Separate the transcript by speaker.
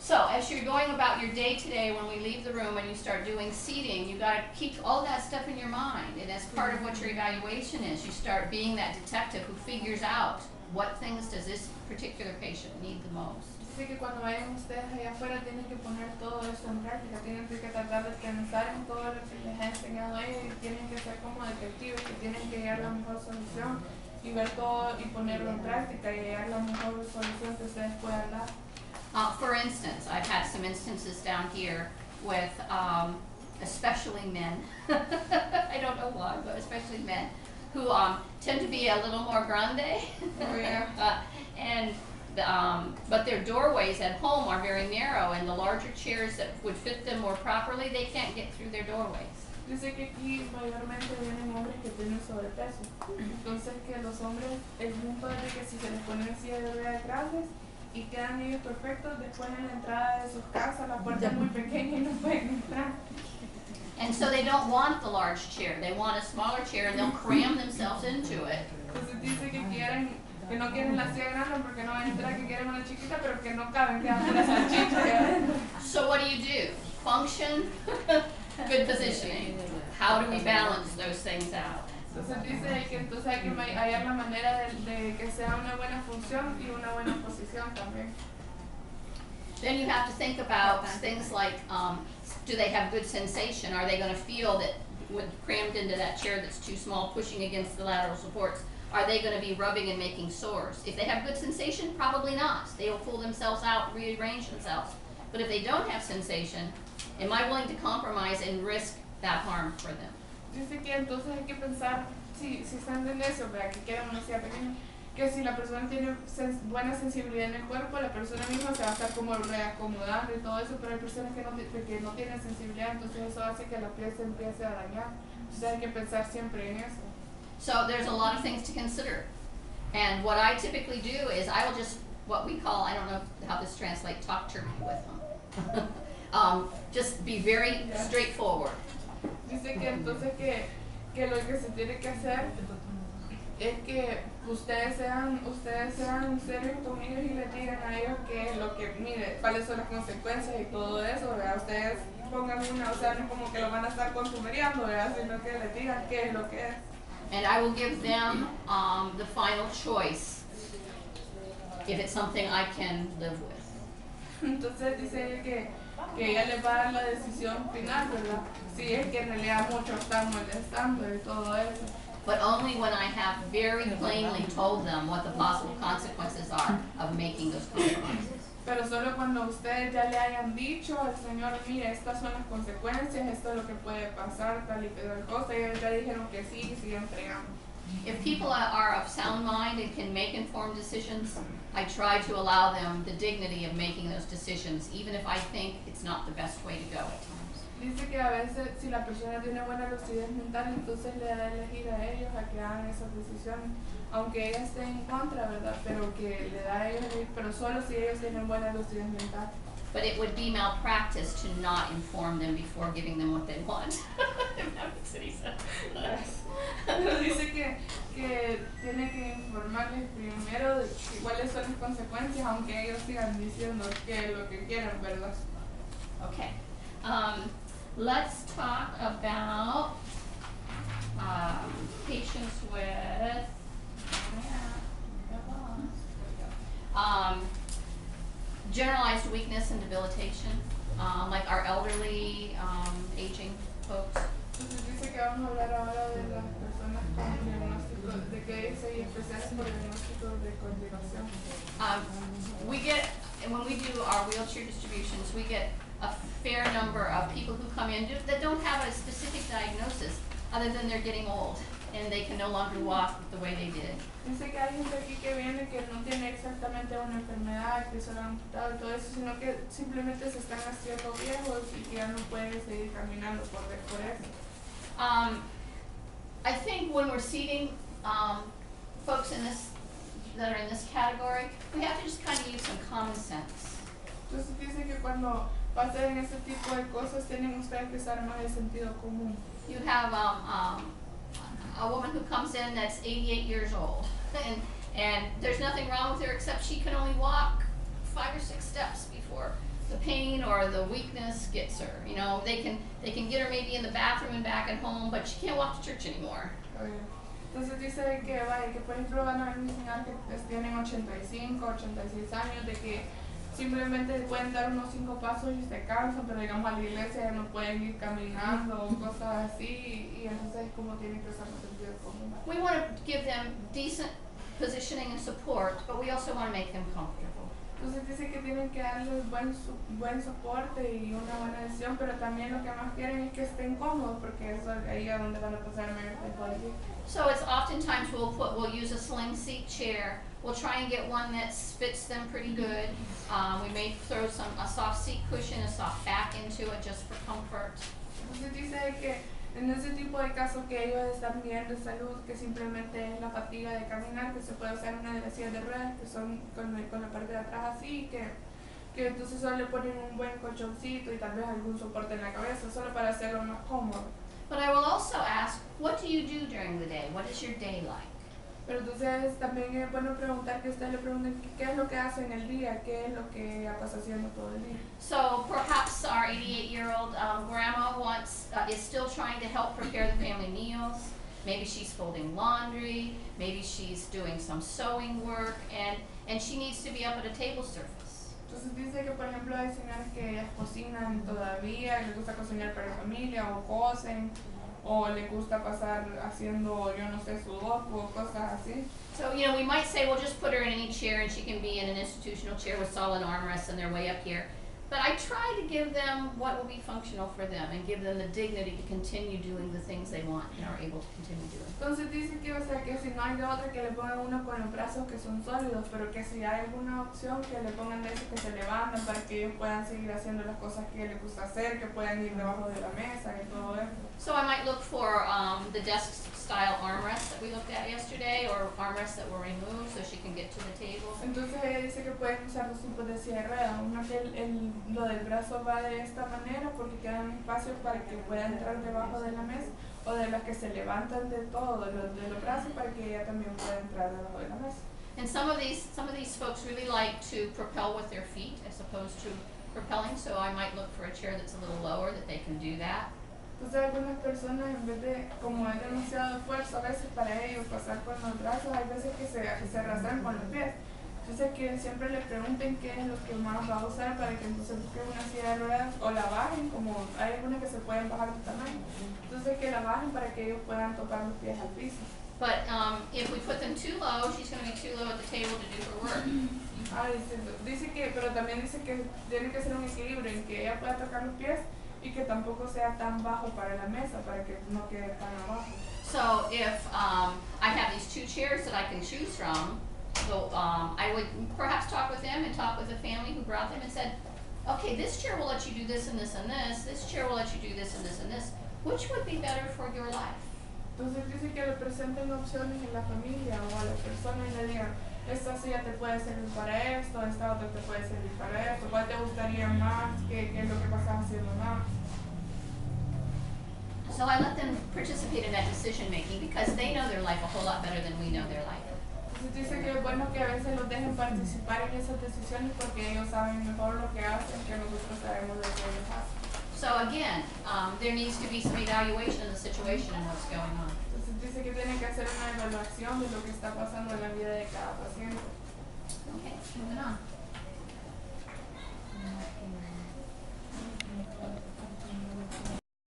Speaker 1: So as you're going about your day today, when we leave the room and you start doing seating, you got to keep all that stuff in your mind. And as part of what your evaluation is, you start being that detective who figures out what things does this particular patient need the most.
Speaker 2: Así que cuando vayan ustedes allá afuera tienen que poner todo esto en práctica, tienen que tratar de pensar en todo lo que les ha enseñado a ellos y tienen que ser como detectives que tienen que hallar la mejor solución y ver todo y ponerlo en práctica y hallar la mejor solución que ustedes puedan dar.
Speaker 1: For instance, I've had some instances down here with especially men, I don't know why, but especially men, who tend to be a little more grande, and but their doorways at home are very narrow, and the larger chairs that would fit them more properly, they can't get through their doorways.
Speaker 2: Yo sé que aquí mayormente vienen hombres que tienen sobrepeso, entonces que los hombres es muy padre que si se les ponen sillas de ruedas grandes y quedan ellos perfectos, después en la entrada de sus casas la puerta es muy pequeña y no pueden entrar.
Speaker 1: And so they don't want the large chair, they want a smaller chair, and they'll cram themselves into it.
Speaker 2: Entonces dice que no quieren la silla grande porque no van a entrar, que quieren una chiquita, pero que no caben, quedan puras salchichas.
Speaker 1: So what do? Function, good positioning. How do we balance those things out?
Speaker 2: Entonces dice que entonces hay que hallar la manera de que sea una buena función y una buena posición también.
Speaker 1: Then you have to think about things like, do they have good sensation? Are they going to feel that when crammed into that chair that's too small, pushing against the lateral supports, are they going to be rubbing and making sores? If they have good sensation, probably not. They will pull themselves out, rearrange themselves. But if they don't have sensation, am I willing to compromise and risk that harm for them?
Speaker 2: Dice que entonces hay que pensar, si están en eso, ¿verdad? Que quieren una silla pequeña, que si la persona tiene buena sensibilidad en el cuerpo, la persona misma se va a estar como reacomodando y todo eso, pero hay personas que no tienen sensibilidad, entonces eso hace que la piel se empiece a dañar. Entonces hay que pensar siempre en eso.
Speaker 1: So there's a lot of things to consider. And what I typically do is I will just, what we call, I don't know how this translates, talk turkey with them. Just be very straightforward.
Speaker 2: Dice que entonces que lo que se tiene que hacer es que ustedes sean serios con ellos y les digan a ellos qué es lo que, mire, cuáles son las consecuencias y todo eso, ¿verdad? Ustedes pongan una, o sea, no como que lo van a estar consumeriando, ¿verdad? Sino que les digan qué es lo que es.
Speaker 1: And I will give them the final choice if it's something I can live with.
Speaker 2: Entonces dice que ella les va a dar la decisión final, ¿verdad? Si es que en realidad mucho están molestando y todo eso.
Speaker 1: But only when I have very plainly told them what the possible consequences are of making those compromises.
Speaker 2: Pero solo cuando ustedes ya le hayan dicho al Señor, mire, estas son las consecuencias, esto es lo que puede pasar, tal y tal cosa, y ellos ya dijeron que sí y siguen entregando.
Speaker 1: If people are of sound mind and can make informed decisions, I try to allow them the dignity of making those decisions, even if I think it's not the best way to go at times.
Speaker 2: Dice que a veces si la persona tiene buena lucidez mental, entonces le da a elegir a ellos a que hagan esas decisiones, aunque ella esté en contra, ¿verdad? Pero que le da a ellos elegir, pero solo si ellos tienen buena lucidez mental.
Speaker 1: But it would be malpractice to not inform them before giving them what they want. If that makes any sense.
Speaker 2: Pero dice que tiene que informarles primero de cuáles son las consecuencias, aunque ellos sigan diciendo que lo que quieren, ¿verdad?
Speaker 1: Okay. Let's talk about patients with generalized weakness and debilitation, like our elderly, aging folks.
Speaker 2: Entonces dice que vamos a hablar ahora de las personas con diagnóstico, de que dice y especiales por diagnóstico de continuación.
Speaker 1: We get, when we do our wheelchair distributions, we get a fair number of people who come in that don't have a specific diagnosis other than they're getting old and they can no longer walk the way they did.
Speaker 2: Dice que hay gente aquí que viene que no tiene exactamente una enfermedad, que se lo han quitado y todo eso, sino que simplemente se están haciendo viejos y que ya no pueden seguir caminando por eso.
Speaker 1: I think when we're seating folks that are in this category, we have to just kind of use some common sense.
Speaker 2: Entonces dice que cuando pasen ese tipo de cosas tienen ustedes que usar más el sentido común.
Speaker 1: You have a woman who comes in that's 88 years old, and there's nothing wrong with her except she can only walk 5 or 6 steps before the or the weakness gets her. You know, they can get her maybe in the bathroom and back at home, but she can't walk to church anymore.
Speaker 2: Entonces dice que, vaya, que por ejemplo van a ver un señor que tienen 85, 86 años, de que simplemente pueden dar unos 5 pasos y se cansan, pero digamos a la iglesia no pueden ir caminando o cosas así, y entonces como tienen que usar el sentido común.
Speaker 1: We want to give them decent positioning and support, but we also want to make them comfortable.
Speaker 2: Entonces dice que tienen que darles buen soporte y una buena decisión, pero también lo que más quieren es que estén cómodos, porque eso es ahí a donde van a pasar mayor tiempo del día.
Speaker 1: So it's oftentimes we'll use a sling seat chair. We'll try and get one that fits them pretty good. We may throw a soft seat cushion, a soft back into it just for comfort.
Speaker 2: Entonces dice que en ese tipo de casos que ellos están bien de salud, que simplemente es la fatiga de caminar, que se puede usar una de las sillas de ruedas que son con la parte de atrás así, que entonces solo le ponen un buen colchoncito y tal vez algún soporte en la cabeza, solo para hacerlo más cómodo.
Speaker 1: But I will also ask, what do you do during the day? What is your day like?
Speaker 2: Pero entonces también es bueno preguntar, que ustedes le pregunten qué es lo que hace en el día, qué es lo que pasa haciendo todo el día.
Speaker 1: So perhaps our 88-year-old grandma is still trying to help prepare the family meals. Maybe she's folding laundry, maybe she's doing some sewing work, and she needs to be up at a table service.
Speaker 2: Entonces dice que por ejemplo hay señoras que ellas cocinan todavía, les gusta cocinar para la familia o cosen, o le gusta pasar haciendo, yo no sé, sudoku o cosas así.
Speaker 1: So, you know, we might say, well, just put her in any chair and she can be in an institutional chair with solid armrests and they're way up here. But I try to give them what will be functional for them and give them the dignity to continue doing the things they want and are able to continue doing.
Speaker 2: Entonces dice que, o sea, que si no hay de otra, que le pongan uno con los brazos que son sólidos, pero que si hay alguna opción, que le pongan de esos que se levantan para que ellos puedan seguir haciendo las cosas que les gusta hacer, que puedan ir debajo de la mesa y todo eso.
Speaker 1: So I might look for the desk-style armrests that we looked at yesterday, or armrests that were removed so she can get to the table.
Speaker 2: Entonces ella dice que pueden usar dos tipos de silla de ruedas, una que lo del brazo va de esta manera porque quedan espacios para que pueda entrar debajo de la mesa, o de las que se levantan de todo, de los brazos, para que ella también pueda entrar debajo de la mesa.
Speaker 1: And some of these folks really like to propel with their feet as opposed to propelling, so I might look for a chair that's a little lower that they can do that.
Speaker 2: Entonces algunas personas, en vez de, como es demasiado esfuerzo a veces para ellos pasar con los brazos, hay veces que se arrastran con los pies. Entonces que siempre le pregunten qué es lo que más va a usar para que entonces busquen una silla de ruedas o la bajen, como hay algunas que se pueden bajar de tamaño. Entonces que la bajen para que ellos puedan tocar los pies al piso.
Speaker 1: But if we put them too low, she's going to be too low at the table to do her work.
Speaker 2: Dice que, pero también dice que tiene que ser un equilibrio en que ella pueda tocar los pies y que tampoco sea tan bajo para la mesa, para que no quede tan abajo.
Speaker 1: So if I have these two chairs that I can choose from, so I would perhaps talk with them and talk with the family who brought them and said, okay, this chair will let you do this and this and this chair will let you do this and this and this. Which would be better for your life?
Speaker 2: Entonces dice que le presenten opciones en la familia o a la persona y le digan, esta silla te puede servir para esto, esta otra te puede servir para esto, ¿cuál te gustaría más? ¿Qué es lo que pasas haciendo más?
Speaker 1: So I let them participate in that decision making because they know their life a whole lot better than we know their life.
Speaker 2: Entonces dice que es bueno que a veces los dejen participar en esas decisiones porque ellos saben mejor lo que hacen que nosotros sabemos de lo que ellos hacen.
Speaker 1: So again, there needs to be some evaluation of the situation and what's going on.
Speaker 2: Entonces dice que tienen que hacer una evaluación de lo que está pasando en la vida de cada paciente.
Speaker 1: Okay, moving on.